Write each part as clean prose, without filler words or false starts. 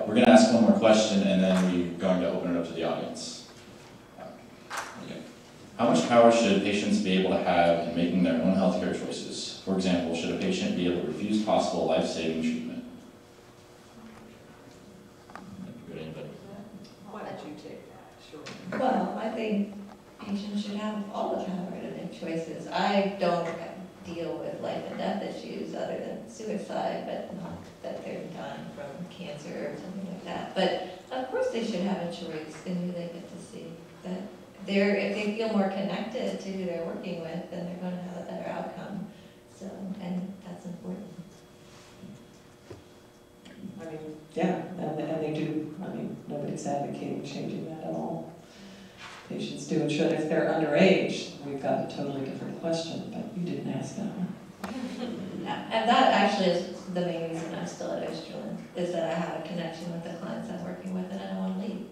we're going to ask one more question, and then we're going to open it up to the audience. Okay. How much power should patients be able to have in making their own healthcare choices? For example, should a patient be able to refuse possible life-saving treatment? Good, anybody? Why don't you take that? Sure. Well, I think patients should have all the power to make choices. I don't deal with life and death issues other than suicide, but not that they're dying from cancer or something like that. But of course they should have a choice in who they get to see. That if they feel more connected to who they're working with, then they're going to have a better outcome. So, and that's important. I mean, yeah, and they do. I mean, nobody's advocating changing that at all. Patients do and should. If they're underage, we've got a totally different question, but you didn't ask that one. And that actually is the main reason I'm still at Osterlin, is that I have a connection with the clients I'm working with and I don't want to leave.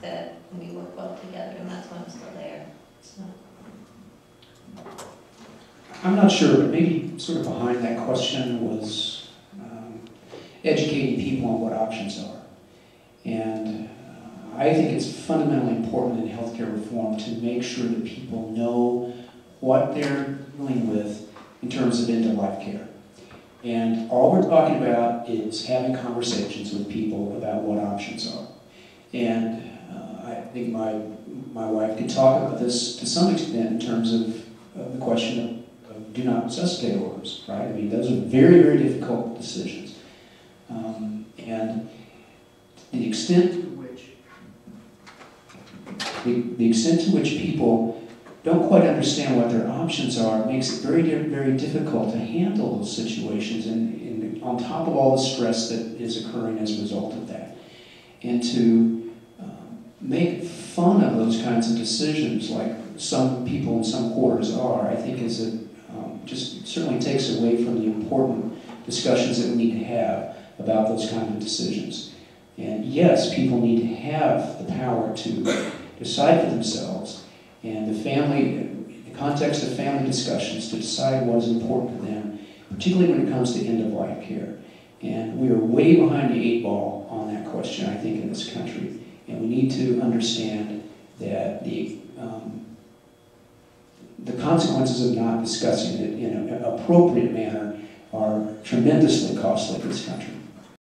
That we work well together, and that's why I'm still there. So. I'm not sure, but maybe sort of behind that question was educating people on what options are. And I think it's fundamentally important in healthcare reform to make sure that people know what they're dealing with in terms of end-of-life care. And all we're talking about is having conversations with people about what options are. And I think my wife could talk about this to some extent in terms of the question of do not resuscitate orders, right? I mean, those are very, very difficult decisions. And the extent to which people don't quite understand what their options are makes it very, very difficult to handle those situations and on top of all the stress that is occurring as a result of that. And to make fun of those kinds of decisions like some people in some quarters are, I think just certainly takes away from the important discussions that we need to have about those kinds of decisions. And yes, people need to have the power to decide for themselves, and the context of family discussions to decide what is important to them, particularly when it comes to end-of-life care. And we are way behind the 8 ball on that question, I think, in this country. And we need to understand that the consequences of not discussing it in an appropriate manner are tremendously costly for this country.